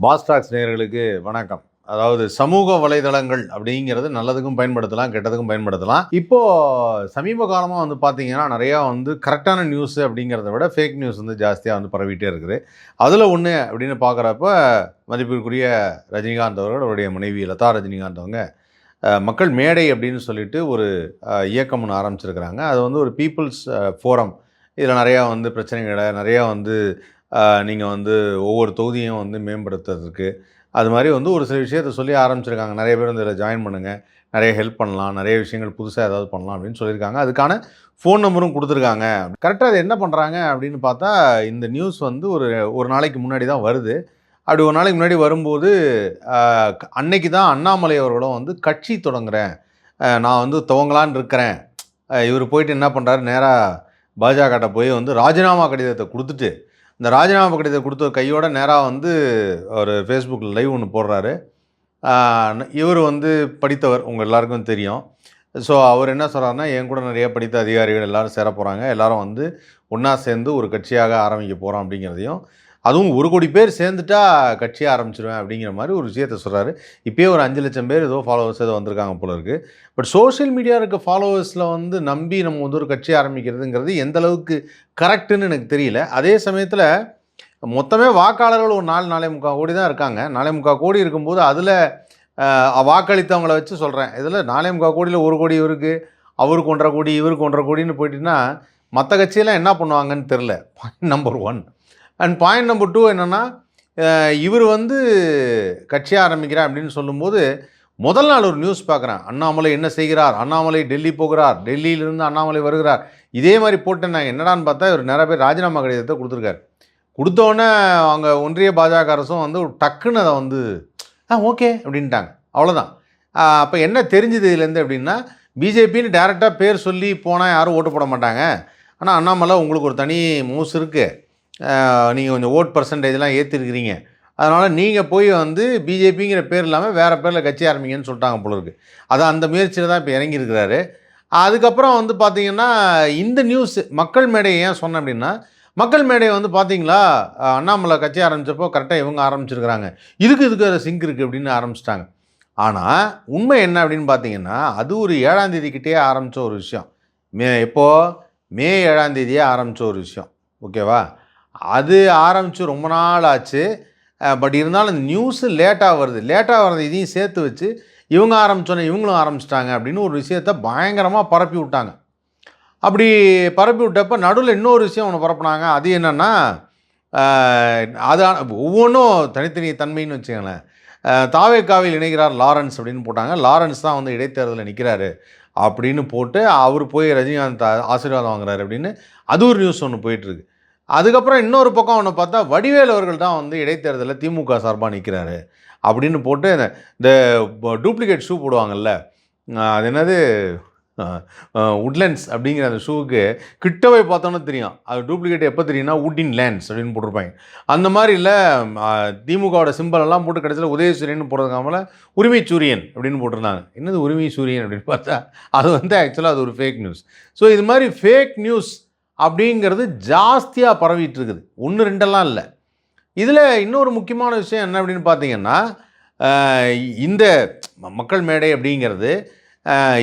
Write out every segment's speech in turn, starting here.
பாஸ்டாக்ஸ் நேயர்களுக்கு வணக்கம். அதாவது சமூக வலைதளங்கள் அப்படிங்கிறது நல்லதுக்கும் பயன்படுத்தலாம், கெட்டதுக்கும் பயன்படுத்தலாம். இப்போ சமீப காலமாக வந்து பார்த்தீங்கன்னா, நிறையா வந்து கரெக்டான நியூஸ் அப்படிங்கிறத விட ஃபேக் நியூஸ் வந்து ஜாஸ்தியாக வந்து பரவிட்டே இருக்குது. அதில் ஒன்று அப்படின்னு பார்க்குறப்ப மதிப்பிற்குரிய ரஜினிகாந்த் அவர்கள், அவருடைய மனைவி லதா ரஜினிகாந்த் அவங்க மக்கள் மேடை அப்படின்னு சொல்லிட்டு ஒரு இயக்கம் ஒன்று ஆரம்பிச்சிருக்கிறாங்க. அது வந்து ஒரு பீப்புள்ஸ் ஃபோரம். இதில் நிறையா வந்து பிரச்சனைகளை நிறையா வந்து நீங்கள் வந்து ஒவ்வொரு தொகுதியும் வந்து மேம்படுத்துறதுக்கு அது மாதிரி வந்து ஒரு சில விஷயத்த சொல்லி ஆரம்பிச்சிருக்காங்க. நிறைய பேர் வந்து இதில் ஜாயின் பண்ணுங்கள், நிறைய ஹெல்ப் பண்ணலாம், நிறைய விஷயங்கள் புதுசாக ஏதாவது பண்ணலாம் அப்படின்னு சொல்லியிருக்காங்க. அதுக்கான ஃபோன் நம்பரும் கொடுத்துருக்காங்க. கரெக்டாக அது என்ன பண்ணுறாங்க அப்படின்னு பார்த்தா, இந்த நியூஸ் வந்து ஒரு நாளைக்கு முன்னாடி தான் வருது. அப்படி ஒரு நாளைக்கு முன்னாடி வரும்போது அன்னைக்கு தான் அண்ணாமலை அவர்களும் வந்து கட்சி தொடங்குகிறேன், நான் வந்து துவங்கலான்னு இருக்கிறேன். இவர் போயிட்டு என்ன பண்ணுறாரு, நேராக பாஜகட்ட போய் வந்து ராஜினாமா கடிதத்தை கொடுத்துட்டு, இந்த ராஜினாமா கடிதத்தை கொடுத்த கையோட நேராக வந்து ஒரு ஃபேஸ்புக்கில் லைவ் ஒன்று போடுறாரு. இவர் வந்து படித்தவர், உங்கள் எல்லாருக்கும் தெரியும். ஸோ அவர் என்ன சொல்கிறாருன்னா, என் கூட நிறைய படித்த அதிகாரிகள் எல்லோரும் சேர போகிறாங்க, எல்லோரும் வந்து ஒன்றா சேர்ந்து ஒரு கட்சியாக ஆரம்பிக்க போகிறோம் அப்படிங்கிறதையும், அதுவும் 1 கோடி பேர் சேர்ந்துட்டா கட்சியாக ஆரம்பிச்சிருவேன் அப்படிங்கிற மாதிரி ஒரு விஷயத்தை சொல்கிறாரு. இப்போயே ஒரு 5 லட்சம் பேர் ஏதோ ஃபாலோவர்ஸ் ஏதோ வந்திருக்காங்க போல இருக்குது. பட் சோஷியல் மீடியா இருக்க ஃபாலோவர்ஸில் வந்து நம்பி நம்ம வந்து ஒரு கட்சி ஆரம்பிக்கிறதுங்கிறது எந்த அளவுக்கு கரெக்டுன்னு எனக்கு தெரியல. அதே சமயத்தில் மொத்தமே வாக்காளர்கள் ஒரு 4.45 கோடி தான் இருக்காங்க. 4.45 கோடி இருக்கும்போது அதில் வாக்களித்தவங்களை வச்சு சொல்கிறேன். இதில் 4.45 கோடியில் 1 கோடி இவருக்கு, அவருக்கு 1.5 கோடி, இவருக்கு 1.5 கோடின்னு போயிட்டுன்னா மற்ற கட்சியெல்லாம் என்ன பண்ணுவாங்கன்னு தெரில. Point number 1. And point number 2 என்னென்னா, இவர் வந்து கட்சி ஆரம்பிக்கிறேன் அப்படின்னு சொல்லும்போது முதல் நாள் ஒரு நியூஸ் பார்க்குறேன். அண்ணாமலை என்ன செய்கிறார், அண்ணாமலை டெல்லி போகிறார், டெல்லியிலிருந்து அண்ணாமலை வருகிறார். இதே மாதிரி போட்டு நான் என்னடான்னு பார்த்தா இவர் நிறைய பேர் ராஜினாமா கடிதத்தை கொடுத்துருக்காரு. கொடுத்தோடனே அவங்க ஒன்றிய பாஜக அரசும் வந்து டக்குன்னு அதை வந்து ஓகே அப்படின்ட்டாங்க. அவ்வளோதான். அப்போ என்ன தெரிஞ்சுது இதுலேருந்து அப்படின்னா, பிஜேபின்னு டேரெக்டாக பேர் சொல்லி போனால் யாரும் ஓட்டு போட மாட்டாங்க. ஆனால் அண்ணாமலை உங்களுக்கு ஒரு தனி மூஸ் இருக்குது, நீங்கள் கொஞ்சம் ஓட் பர்சன்டேஜ்லாம் ஏற்றிருக்கிறீங்க, அதனால் நீங்கள் போய் வந்து பிஜேபிங்கிற பேர் இல்லாமல் வேறு பேரில் கட்சி ஆரம்பிங்கன்னு சொல்லிட்டாங்க போல இருக்குது. அதான் அந்த முயற்சியில் தான் இப்போ இறங்கியிருக்கிறாரு. அதுக்கப்புறம் வந்து பார்த்திங்கன்னா, இந்த நியூஸ் மக்கள் மேடையை ஏன் சொன்னேன் அப்படின்னா, மக்கள் மேடையை வந்து பார்த்தீங்களா, அண்ணாமலை கட்சி ஆரம்பித்தப்போ கரெக்டாக இவங்க ஆரம்பிச்சிருக்கிறாங்க, இதுக்கு சிங்க் இருக்குது அப்படின்னு ஆரம்பிச்சிட்டாங்க. ஆனால் உண்மை என்ன அப்படின்னு பார்த்தீங்கன்னா, அது ஒரு 7ஆம் தேதிக்கிட்டே ஆரம்பித்த ஒரு விஷயம். மே 7ஆம் தேதியே ஆரம்பித்த ஒரு விஷயம். ஓகேவா? அது ஆரம்பித்து ரொம்ப நாள் ஆச்சு. பட் இருந்தாலும் அந்த நியூஸு லேட்டாக வருது. லேட்டாக வர்றது இதையும் சேர்த்து வச்சு இவங்க ஆரம்பித்தோன்னே இவங்களும் ஆரம்பிச்சிட்டாங்க அப்படின்னு ஒரு விஷயத்தை பயங்கரமாக பரப்பி விட்டாங்க. அப்படி பரப்பி விட்டப்போ நடுவில் இன்னொரு விஷயம் ஒன்று பரப்புனாங்க. அது என்னென்னா, அது ஒவ்வொன்றும் தனித்தனி தன்மைன்னு வச்சுக்கங்களேன். தாவேக்காவில் இணைகிறார் லாரன்ஸ் அப்படின்னு போட்டாங்க. லாரன்ஸ் தான் வந்து இடைத்தேர்தலில் நிற்கிறாரு அப்படின்னு போட்டு அவர் போய் ரஜினிகாந்த் ஆசீர்வாதம் வாங்குறாரு அப்படின்னு அது ஒரு நியூஸ் ஒன்று போயிட்டுருக்கு. அதுக்கப்புறம் இன்னொரு பக்கம் ஒன்று பார்த்தா, வடிவேல் அவர்கள் தான் வந்து இடைத்தேர்தலில் திமுக சார்பாக நிற்கிறாரு அப்படின்னு போட்டு இந்த டூப்ளிகேட் ஷூ போடுவாங்கள்ல, அது என்னது உட்லண்ட்ஸ் அப்படிங்கிற அந்த ஷூவுக்கு கிட்டவே பார்த்தோன்னு தெரியும் அது டூப்ளிகேட். எப்போ தெரியும்னா உட்டின் லேண்ட்ஸ் அப்படின்னு போட்டிருப்பாங்க. அந்த மாதிரி இல்லை, திமுகவோட சிம்பலெல்லாம் போட்டு கடைசியில் உதயசூரியன் போடுறதுக்காமல உரிமை சூரியன் அப்படின்னு போட்டிருந்தாங்க. என்னது உரிமை சூரியன் அப்படின்னு பார்த்தா அது வந்து ஆக்சுவலாக அது ஒரு ஃபேக் நியூஸ். ஸோ இது மாதிரி ஃபேக் நியூஸ் அப்படிங்கிறது ஜாஸ்தியாக பரவிட்டு இருக்குது. 1 2 இல்லை. இதில் இன்னொரு முக்கியமான விஷயம் என்ன அப்படின்னு பார்த்தீங்கன்னா, இந்த மக்கள் மேடை அப்படிங்கிறது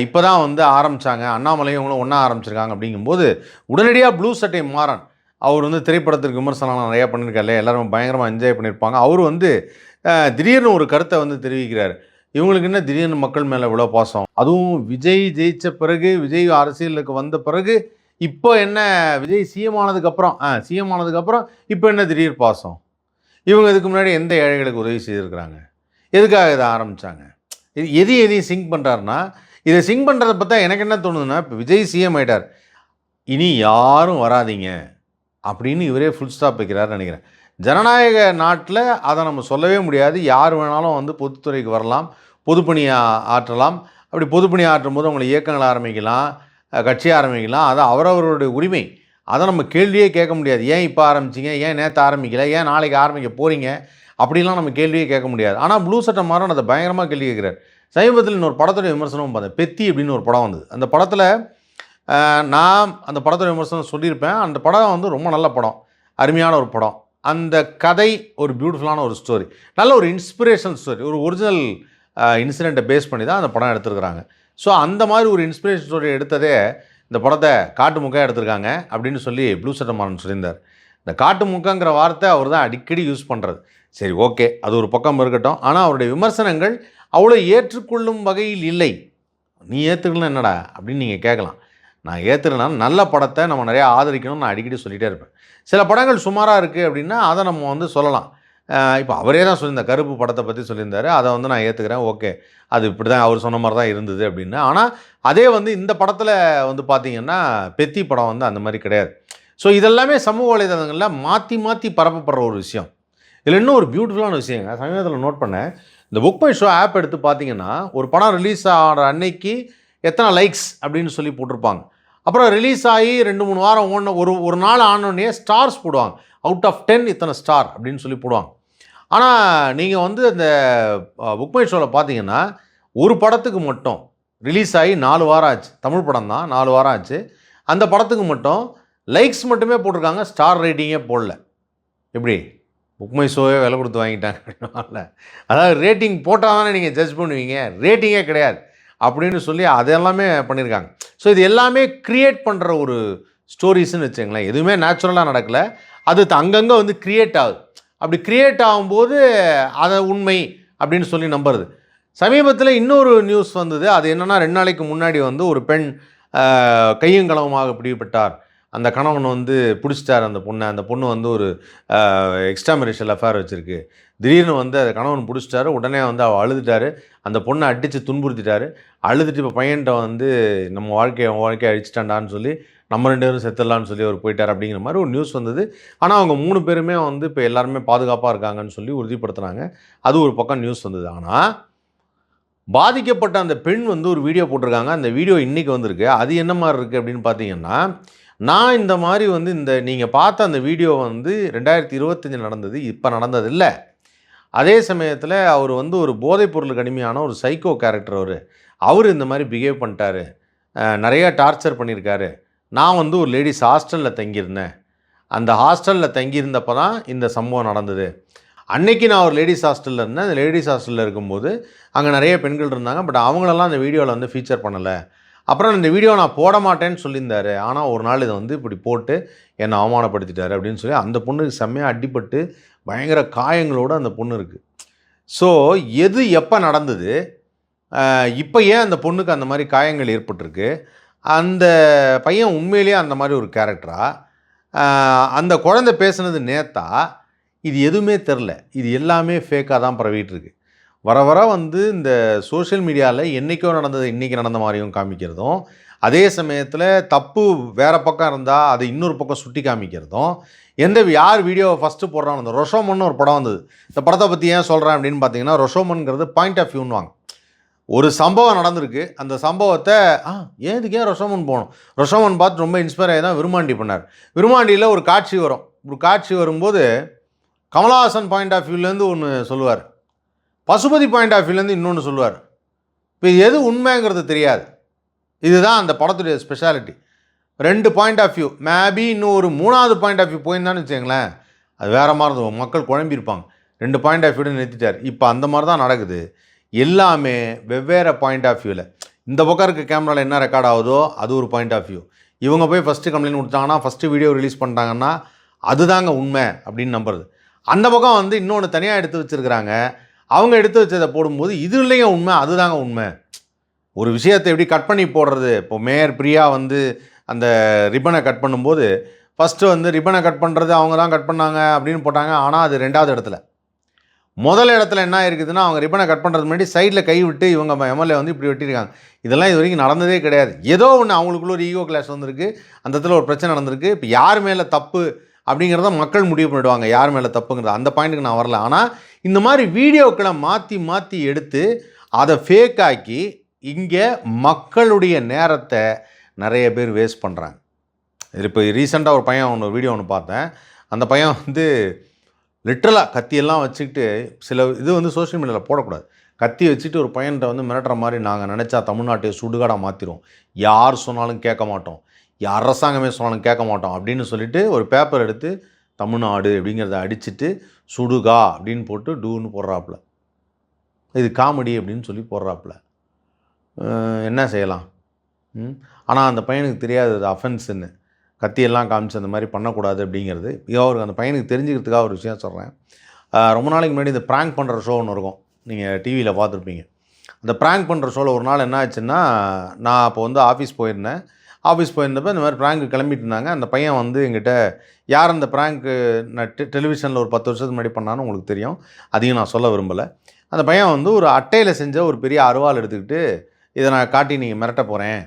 இப்போ தான் வந்து ஆரம்பித்தாங்க, அண்ணாமலையும் இவங்களும் ஒன்றா ஆரம்பிச்சிருக்காங்க. அப்படிங்கும்போது உடனடியாக ப்ளூ சட்டை மாறன் அவர் வந்து திரைப்படத்திற்கு விமர்சனம் நிறையா பண்ணியிருக்காரு, எல்லோரும் பயங்கரமாக என்ஜாய் பண்ணியிருப்பாங்க. அவர் வந்து திடீர்னு ஒரு கருத்தை வந்து தெரிவிக்கிறார். இவங்களுக்கு என்ன திடீர்னு மக்கள் மேலே இவ்வளோ பாசம், அதுவும் விஜய் ஜெயித்த பிறகு, விஜய் அரசியலுக்கு வந்த பிறகு, இப்போ என்ன விஜய் சிஎம் ஆனதுக்கப்புறம் இப்போ என்ன திடீர் பாசம், இவங்க இதுக்கு முன்னாடி எந்த ஏழைகளுக்கு உதவி செய்திருக்கிறாங்க, எதுக்காக இதை ஆரம்பித்தாங்க, எதையும் சிங்க் பண்ணுறாருன்னா, இதை சிங்க் பண்ணுறதை பார்த்தா எனக்கு என்ன தோணுதுன்னா, இப்போ விஜய் சிஎம் ஆகிட்டார், இனி யாரும் வராதிங்க அப்படின்னு இவரே ஃபுல் ஸ்டாப் வைக்கிறாருன்னு நினைக்கிறேன். ஜனநாயக நாட்டில் அதை நம்ம சொல்லவே முடியாது. யார் வேணாலும் வந்து பொதுத்துறைக்கு வரலாம், பொதுப்பணி ஆற்றலாம். அப்படி பொதுப்பணி ஆற்றும் போது அவங்களை இயக்கங்கள் ஆரம்பிக்கலாம், கட்சி ஆரம்பிக்கலாம். அது அவரவருடைய உரிமை. அதை நம்ம கேள்வியே கேட்க முடியாது. ஏன் இப்போ ஆரம்பிச்சிங்க, ஏன் நேற்று ஆரம்பிக்கல, ஏன் நாளைக்கு ஆரம்பிக்க போகிறீங்க அப்படிலாம் நம்ம கேள்வியே கேட்க முடியாது. ஆனால் ப்ளூ சட்டை மாறன் அதை பயங்கரமாக கேள்வி கேட்குறாரு. சமீபத்தில் இன்னொரு படத்துடைய விமர்சனமும் பார்த்தேன். பெத்தி அப்படின்னு ஒரு படம் வந்தது. அந்த படத்தில் நான் அந்த படத்துடைய விமர்சனம் சொல்லியிருப்பேன். அந்த படம் வந்து ரொம்ப நல்ல படம், அருமையான ஒரு படம். அந்த கதை ஒரு பியூட்டிஃபுல்லான ஒரு ஸ்டோரி, நல்ல ஒரு இன்ஸ்பிரேஷனல் ஸ்டோரி, ஒரு ஒரிஜினல் இன்சிடெண்ட்டை பேஸ் பண்ணி தான் அந்த படம் எடுத்துருக்குறாங்க. ஸோ அந்த மாதிரி ஒரு இன்ஸ்பிரேஷன் ஸ்டோரி எடுத்ததே இந்த படத்தை காட்டு முக்கையாக எடுத்திருக்காங்க அப்படின்னு சொல்லி ப்ளூ சட்டை மாறன் சொல்லியிருந்தார். இந்த காட்டு முக்கங்கிற வார்த்தை அவர் தான் அடிக்கடி யூஸ் பண்ணுறது. சரி, ஓகே, அது ஒரு பக்கம் இருக்கட்டும். ஆனால் அவருடைய விமர்சனங்கள் அவ்வளோ ஏற்றுக்கொள்ளும் வகையில் இல்லை. நீ ஏற்றுக்கலாம் என்னடா அப்படின்னு நீங்கள் கேட்கலாம். நான் ஏற்றுக்கலனா நல்ல படத்தை நம்ம நிறையா ஆதரிக்கணும்னு நான் அடிக்கடி சொல்லிகிட்டே இருப்பேன். சில படங்கள் சுமாராக இருக்குது அப்படின்னா அதை நம்ம வந்து சொல்லலாம். இப்போ அவரே தான் சொல்லியிருந்தார், கருப்பு படத்தை பற்றி சொல்லியிருந்தார். அதை வந்து நான் ஏற்றுக்கிறேன், ஓகே, அது இப்படி தான் அவர் சொன்ன மாதிரி தான் இருந்தது அப்படின்னு. ஆனால் அதே வந்து இந்த படத்தில் வந்து பார்த்திங்கன்னா பெத்தி படம் வந்து அந்த மாதிரி கிடையாது. ஸோ இதெல்லாமே சமூக வலைதளங்களில் மாற்றி மாற்றி பரப்பப்படுற ஒரு விஷயம். இதில் இன்னும் ஒரு பியூட்டிஃபுல்லான விஷயங்க சமீபத்தில் நோட் பண்ணேன். இந்த புக் மை ஷோ ஆப் எடுத்து பார்த்தீங்கன்னா ஒரு படம் ரிலீஸ் ஆகிற அன்னைக்கு எத்தனை லைக்ஸ் அப்படின்னு சொல்லி போட்டிருப்பாங்க. அப்புறம் ரிலீஸ் ஆகி 2-3 வாரம் ஒரு நாள் ஆனோடனே ஸ்டார்ஸ் போடுவாங்க. அவுட் ஆஃப் 10 இத்தனை ஸ்டார் அப்படின்னு சொல்லி போடுவாங்க. ஆனால் நீங்கள் வந்து அந்த புக் மை ஷோவில் பார்த்தீங்கன்னா ஒரு படத்துக்கு மட்டும் ரிலீஸ் ஆகி 4 வாரம் ஆச்சு. தமிழ் படம் தான், 4 வாரம் ஆச்சு. அந்த படத்துக்கு மட்டும் லைக்ஸ் மட்டுமே போட்டிருக்காங்க, ஸ்டார் ரேட்டிங்கே போடல. எப்படி புக் மை ஷோவே விலை கொடுத்து வாங்கிட்டாங்க. அதாவது ரேட்டிங் போட்டால் தானே நீங்கள் ஜட்ஜ் பண்ணுவீங்க, ரேட்டிங்கே கிடையாது அப்படின்னு சொல்லி அதெல்லாமே பண்ணியிருக்காங்க. ஸோ இது எல்லாமே க்ரியேட் பண்ணுற ஒரு ஸ்டோரிஸ்ன்னு வச்சுங்களேன். எதுவுமே நேச்சுரலாக நடக்கலை, அது அங்கங்கே வந்து க்ரியேட் ஆகுது. அப்படி க்ரியேட் ஆகும்போது அதை உண்மை அப்படின்னு சொல்லி நம்புறது. சமீபத்தில் இன்னொரு நியூஸ் வந்தது. அது என்னென்னா 2 நாளைக்கு முன்னாடி வந்து ஒரு பெண் கையங்களவமாக பிடிபட்டார். அந்த கணவன் வந்து பிடிச்சிட்டார் அந்த பொண்ணை. அந்த பொண்ணு வந்து ஒரு எக்ஸ்ட்ரா மேரிட்டல் அஃபேர் வச்சுருக்கு. திடீர்னு வந்து அந்த கணவன் பிடிச்சிட்டாரு. உடனே வந்து அவள் அழுதுட்டார். அந்த பொண்ணை அடித்து துன்புறுத்திட்டார். அழுதுட்டு இப்போ பையன்கிட்ட வந்து நம்ம வாழ்க்கையை அழிச்சிட்டாண்டான்னு சொல்லி நம்ம 2 பேரும் செத்துடலான்னு சொல்லி அவர் போயிட்டார் அப்படிங்கிற மாதிரி ஒரு நியூஸ் வந்தது. ஆனால் அவங்க 3 பேருமே வந்து இப்போ எல்லாருமே பாதுகாப்பாக இருக்காங்கன்னு சொல்லி உறுதிப்படுத்துனாங்க. அது ஒரு பக்கம் நியூஸ் வந்தது. ஆனால் பாதிக்கப்பட்ட அந்த பெண் வந்து ஒரு வீடியோ போட்டிருக்காங்க. அந்த வீடியோ இன்றைக்கி வந்திருக்கு. அது என்ன மாதிரி இருக்குது அப்படின்னு பார்த்தீங்கன்னா, நான் இந்த மாதிரி வந்து நீங்கள் பார்த்த அந்த வீடியோ வந்து 2025 நடந்தது, இப்போ நடந்தது இல்லை. அதே சமயத்தில் அவர் வந்து ஒரு போதைப் பொருளுக்கு அடிமையான ஒரு சைக்கோ கேரக்டர். அவர் இந்த மாதிரி பிஹேவ் பண்ணிட்டாரு, நிறையா டார்ச்சர் பண்ணியிருக்காரு. நான் வந்து ஒரு லேடிஸ் ஹாஸ்டலில் தங்கியிருந்தேன். அந்த ஹாஸ்டலில் தங்கியிருந்தப்போ தான் இந்த சம்பவம் நடந்தது. அன்னைக்கு நான் ஒரு லேடிஸ் ஹாஸ்டலில் இருந்தேன். அந்த லேடிஸ் ஹாஸ்டலில் இருக்கும்போது அங்கே நிறைய பெண்கள் இருந்தாங்க. பட் அவங்களெல்லாம் அந்த வீடியோவில் வந்து ஃபீச்சர் பண்ணலை. அப்புறம் இந்த வீடியோ நான் போட மாட்டேன்னு சொல்லியிருந்தார். ஆனால் ஒரு நாள் இதை வந்து இப்படி போட்டு என்னை அவமானப்படுத்திட்டார் அப்படின்னு சொல்லி அந்த பொண்ணுக்கு செம்மையாக அடிபட்டு பயங்கர காயங்களோடு அந்த பொண்ணு இருக்குது. ஸோ எது எப்போ நடந்தது, இப்போ ஏன் அந்த பொண்ணுக்கு அந்த மாதிரி காயங்கள் ஏற்பட்டிருக்கு, அந்த பையன் உண்மையிலேயே அந்த மாதிரி ஒரு கேரக்டரா, அந்த குழந்தை பேசுனது நேத்தா, இது எதுவுமே தெரில. இது எல்லாமே ஃபேக்காக தான் பரவிட்டுருக்கு. வர வர வந்து இந்த சோஷியல் மீடியாவில் என்றைக்கோ நடந்தது இன்றைக்கி நடந்த மாதிரியும் காமிக்கிறதும், அதே சமயத்தில் தப்பு வேறு பக்கம் இருந்தால் அதை இன்னொரு பக்கம் சுட்டி காமிக்கிறதும், யார் வீடியோவை ஃபஸ்ட்டு போடுறாங்க. அந்த ரொஷோமன் ஒரு படம் வந்தது. இந்த படத்தை பற்றி ஏன் சொல்கிறேன் அப்படின்னு பார்த்தீங்கன்னா, ரொஷோமன்கிறது பாயிண்ட் ஆஃப் வியூன்னுவாங்க. ஒரு சம்பவம் நடந்திருக்கு. அந்த சம்பவத்தை ஏன் ரொஷோமன் போகணும், ரொஷோமன் பார்த்து ரொம்ப இன்ஸ்பயர் ஆகி தான் விருமாண்டி பண்ணார். விருமாண்டியில் ஒரு காட்சி வரும். ஒரு காட்சி வரும்போது கமலஹாசன் பாயிண்ட் ஆஃப் வியூலேருந்து ஒன்று சொல்லுவார், பசுபதி பாயிண்ட் ஆஃப் வியூலேருந்து இன்னொன்று சொல்லுவார். இப்போ எது உண்மைங்கிறது தெரியாது. இதுதான் அந்த படத்துடைய speciality. 2 point of view, maybe இன்னும் ஒரு 3வது பாயிண்ட் ஆஃப் வியூ போயிருந்தான்னு வச்சுங்களேன், அது வேறு மாதிரி இருக்கும். மக்கள் குழம்பியிருப்பாங்க. 2 பாயிண்ட் ஆஃப் வியூன்னு நிறுத்திட்டார். இப்போ அந்த மாதிரி தான் நடக்குது. எல்லாமே வெவ்வேறு பாயிண்ட் ஆஃப் வியூவில். இந்த பக்கம் இருக்க கேமராவில் என்ன ரெக்கார்ட் ஆகுதோ அது ஒரு பாயிண்ட் ஆஃப் வியூ. இவங்க போய் ஃபஸ்ட்டு கம்ப்ளைண்ட் கொடுத்தாங்கன்னா, ஃபஸ்ட்டு வீடியோ ரிலீஸ் பண்ணிட்டாங்கன்னா அதுதாங்க உண்மை அப்படின்னு நம்புறது. அந்த பக்கம் வந்து இன்னொன்று தனியாக எடுத்து வச்சுருக்கிறாங்க. அவங்க எடுத்து வச்சதை போடும்போது இது இல்லைங்க உண்மை, அதுதாங்க உண்மை. ஒரு விஷயத்தை எப்படி கட் பண்ணி போடுறது. இப்போ மேயர் பிரியா வந்து அந்த ரிப்பனை கட் பண்ணும்போது ஃபஸ்ட்டு வந்து ரிப்பனை கட் பண்ணுறது அவங்க தான் கட் பண்ணாங்க அப்படின்னு போட்டாங்க. ஆனால் அது 2வது இடத்துல. முதல் இடத்துல என்ன இருக்குதுன்னா, அவங்க ரிப்பனை கட் பண்ணுறது முன்னாடி சைடில் கை விட்டு இவங்க எம்எல்ஏ வந்து இப்படி வெட்டியிருக்காங்க. இதெல்லாம் இது வரைக்கும் நடந்ததே கிடையாது. ஏதோ ஒன்று அவங்களுக்குள்ள ஒரு ஈகோ கிளாஷ் வந்திருக்கு, அந்த இடத்துல ஒரு பிரச்சனை நடந்திருக்கு. இப்போ யார் மேலே தப்பு அப்படிங்கிறத மக்கள் முடிவு பண்ணிவிடுவாங்க, யார் மேலே தப்புங்கிறது. அந்த பாயிண்ட்டுக்கு நான் வரல. ஆனால் இந்த மாதிரி வீடியோக்களை மாற்றி மாற்றி எடுத்து அதை ஃபேக் ஆக்கி இங்கே மக்களுடைய நேரத்தை நிறைய பேர் வேஸ்ட் பண்ணுறாங்க. இப்போ ரீசெண்டாக ஒரு பையன் வீடியோ ஒன்று பார்த்தேன். அந்த பையன் வந்து லிட்ரலாக கத்தியெல்லாம் வச்சுக்கிட்டு, சில இது வந்து சோஷியல் மீடியாவில் போடக்கூடாது, கத்தி வச்சுட்டு ஒரு பையன்கிட்ட வந்து மிரட்டுற மாதிரி, நாங்கள் நினச்சா தமிழ்நாட்டை சுடுகாடாக மாற்றிடும், யார் சொன்னாலும் கேட்க மாட்டோம், அரசாங்கமே சொன்னாலும் கேட்க மாட்டோம் அப்படின்னு சொல்லிட்டு ஒரு பேப்பர் எடுத்து தமிழ்நாடு அப்படிங்கிறத அடிச்சுட்டு சுடுகா அப்படின்னு போட்டு டூன்னு போடுறாப்புல. இது காமெடி அப்படின்னு சொல்லி போடுறாப்புல. என்ன செய்யலாம்? ஆனால் அந்த பையனுக்கு தெரியாது அது அஃபென்ஸுன்னு. கத்தியெல்லாம் காமிச்சு அந்த மாதிரி பண்ணக்கூடாது அப்படிங்கிறது. அவருக்கு அந்த பையனுக்கு தெரிஞ்சுக்கிறதுக்காக ஒரு விஷயம் சொல்கிறேன். ரொம்ப நாளைக்கு முன்னாடி இந்த ப்ராங்க் பண்ணுற ஷோ ஒன்று இருக்கும். நீங்கள் டிவியில் பார்த்துருப்பீங்க. அந்த ப்ராங்க் பண்ணுற ஷோவில் ஒரு நாள் என்ன ஆச்சுன்னா, நான் அப்போ வந்து ஆஃபீஸ் போயிருந்தேன். ஆஃபீஸ் போயிருந்தப்போ இந்த மாதிரி ப்ராங்க்கு கிளம்பிட்டு இருந்தாங்க. அந்த பையன் வந்து என்கிட்ட யார் அந்த ப்ராங்க்கு நான் டெலிவிஷனில் ஒரு 10 வருஷத்துக்கு முன்னாடி பண்ணான்னு உங்களுக்கு தெரியும். அதையும் நான் சொல்ல விரும்பலை. அந்த பையன் வந்து ஒரு அட்டையில் செஞ்ச ஒரு பெரிய அருவாள் எடுத்துக்கிட்டு, இதை நான் காட்டி நீங்கள் மிரட்ட போகிறேன்,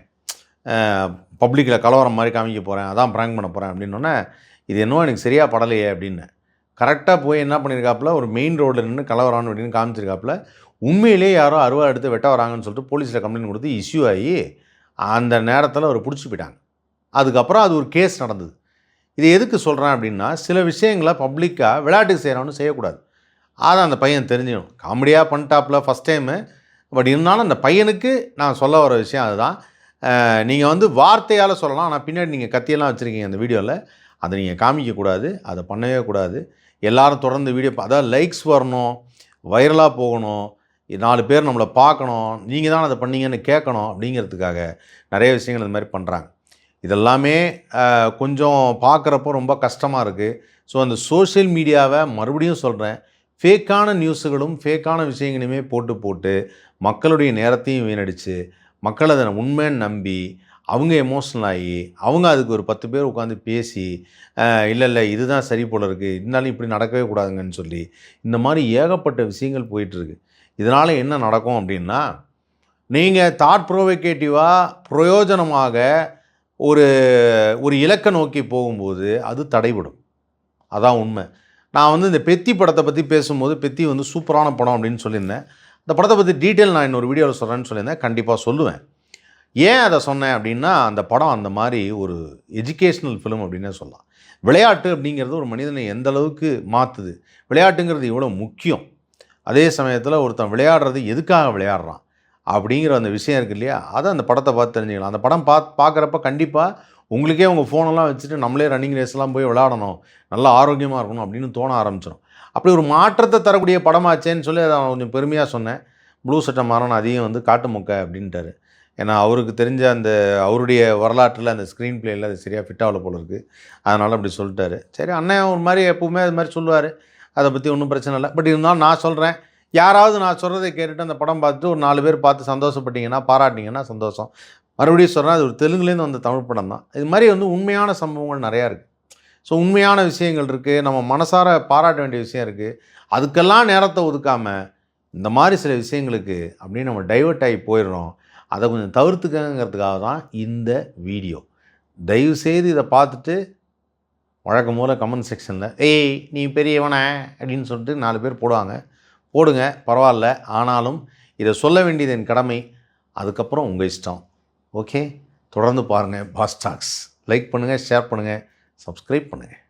பப்ளிக்கில் கலவரம் மாதிரி காமிக்க போகிறேன், அதான் ப்ராங்க் பண்ண போகிறேன் அப்படின்னோடனே, இது என்னவோ எனக்கு சரியாக படலையே அப்படின்னேன். கரெக்டாக போய் என்ன பண்ணியிருக்காப்புல, ஒரு மெயின் ரோடில் நின்று கலவரம் அப்படின்னு காமிச்சிருக்காப்புல. உண்மையிலேயே யாரோ அருவா எடுத்து வெட்ட வராங்கன்னு சொல்லிட்டு போலீஸில் கம்ப்ளைண்ட் கொடுத்து இஷ்யூ ஆகி அந்த நேரத்தில் அவர் பிடிச்சி போயிட்டாங்க. அதுக்கப்புறம் அது ஒரு கேஸ் நடந்தது. இது எதுக்கு சொல்கிறேன் அப்படின்னா, சில விஷயங்களை பப்ளிக்காக விளையாட்டுக்கு செய்கிறவனு செய்யக்கூடாது. அதை அந்த பையன் தெரிஞ்சுக்கணும். காமெடியாக பண்ணிட்டாப்புல ஃபஸ்ட் டைமு. பட் இருந்தாலும் அந்த பையனுக்கு நான் சொல்ல வர விஷயம் அதுதான். நீங்கள் வந்து வார்த்தையால் சொல்லலாம், ஆனால் பின்னாடி நீங்கள் கத்தியெல்லாம் வச்சுருக்கீங்க அந்த வீடியோவில். அதை நீங்கள் காமிக்கக்கூடாது, அதை பண்ணவே கூடாது. எல்லோரும் தொடர்ந்து வீடியோ அதாவது லைக்ஸ் வரணும், வைரலாக போகணும், 4 பேர் நம்மளை பார்க்கணும், நீங்கள் தான் அதை பண்ணீங்கன்னு கேட்கணும் அப்படிங்கிறதுக்காக நிறைய விஷயங்கள் இந்த மாதிரி பண்ணுறாங்க. இதெல்லாமே கொஞ்சம் பார்க்குறப்போ ரொம்ப கஷ்டமாக இருக்குது. ஸோ அந்த சோஷியல் மீடியாவை மறுபடியும் சொல்கிறேன், ஃபேக்கான நியூஸுகளும் ஃபேக்கான விஷயங்களையுமே போட்டு மக்களுடைய நேரத்தையும் வீணடித்து மக்கள் அதை உண்மைன்னு நம்பி அவங்க எமோஷ்னல் ஆகி அவங்க அதுக்கு ஒரு 10 பேர் உட்காந்து பேசி இல்லை இதுதான் சரி போல் இருக்குது, இருந்தாலும் இப்படி நடக்கவே கூடாதுங்கன்னு சொல்லி இந்த மாதிரி ஏகப்பட்ட விஷயங்கள் போயிட்டுருக்கு. இதனால் என்ன நடக்கும் அப்படின்னா, நீங்கள் தாட் ப்ரோவோகேட்டிவாக பிரயோஜனமாக ஒரு ஒரு இலக்கை நோக்கி போகும்போது அது தடைபடும். அதான் உண்மை. நான் வந்து இந்த பெத்தி படத்தை பற்றி பேசும்போது, பெத்தி வந்து சூப்பரான படம் அப்படின்னு சொல்லியிருந்தேன். இந்த படத்தை பற்றி டீட்டெயில் நான் இன்னொரு வீடியோவில் சொல்கிறேன்னு சொல்லியிருந்தேன். கண்டிப்பாக சொல்லுவேன். ஏன் அதை சொன்னேன் அப்படின்னா, அந்த படம் அந்த மாதிரி ஒரு எஜுகேஷ்னல் ஃபிலிம் அப்படின்னே சொல்லலாம். விளையாட்டு அப்படிங்கிறது ஒரு மனிதனை எந்த அளவுக்கு மாற்றுது, விளையாட்டுங்கிறது எவ்வளோ முக்கியம், அதே சமயத்தில் ஒருத்தன் விளையாடுறது எதுக்காக விளையாடுறான் அப்படிங்கிற அந்த விஷயம் இருக்குது இல்லையா, அதை அந்த படத்தை பார்த்து தெரிஞ்சுக்கலாம். அந்த படம் பார்க்குறப்ப கண்டிப்பாக உங்களுக்கே உங்கள் ஃபோனெல்லாம் வச்சுட்டு நம்மளே ரன்னிங் ரேஸ்லாம் போய் விளையாடணும், நல்லா ஆரோக்கியமாக இருக்கணும் அப்படின்னு தோண ஆரம்பிச்சிடும். அப்படி ஒரு மாற்றத்தை தரக்கூடிய படமாச்சேன்னு சொல்லி அதை நான் கொஞ்சம் பெருமையாக சொன்னேன். ப்ளூ சட்டை மாறன் அதையும் வந்து காட்டு மொக்க அப்படின்ட்டாரு. ஏன்னா அவருக்கு தெரிஞ்ச அந்த அவருடைய வரலாற்றில் அந்த ஸ்க்ரீன் பிளேயில் அது சரியாக ஃபிட் ஆகல போல இருக்குது. அதனால் அப்படி சொல்லிட்டாரு. சரி, அண்ணன் ஒரு மாதிரி எப்பவுமே அது மாதிரி சொல்லுவார், அதை பற்றி ஒன்றும் பிரச்சனை இல்லை. பட் இருந்தாலும் நான் சொல்கிறேன், யாராவது நான் சொல்கிறதை கேட்டுட்டு அந்த படம் பார்த்துட்டு ஒரு 4 பேர் பார்த்து சந்தோஷப்பட்டீங்கன்னா, பாராட்டிங்கன்னா சந்தோஷம். மறுபடியும் சொல்கிறேன், அது ஒரு தெலுங்குலேருந்து வந்த தமிழ் படம் தான். இது மாதிரி வந்து உண்மையான சம்பவங்கள் நிறையா இருக்குது. ஸோ உண்மையான விஷயங்கள் இருக்குது, நம்ம மனசார பாராட்ட வேண்டிய விஷயம் இருக்குது. அதுக்கெல்லாம் நேரத்தை ஒதுக்காமல் இந்த மாதிரி சில விஷயங்களுக்கு அப்படியே நம்ம டைவர்ட் ஆகி போயிடணும். அதை கொஞ்சம் தவிர்த்துக்கங்கிறதுக்காக தான் இந்த வீடியோ. தயவுசெய்து இதை பார்த்துட்டு வழக்கம் போல் கமெண்ட் செக்ஷனில் ஏய் நீ பெரியவனே அப்படின்னு சொல்லிட்டு 4 பேர் போடுவாங்க. போடுங்க, பரவாயில்ல. ஆனாலும் இதை சொல்ல வேண்டியது என் கடமை. அதுக்கப்புறம் உங்கள் இஷ்டம். ஓகே, தொடர்ந்து பாருங்கள் பாஸ் டாக்ஸ். லைக் பண்ணுங்கள், ஷேர் பண்ணுங்கள், சப்ஸ்கிரைப் பண்ணுங்கள்.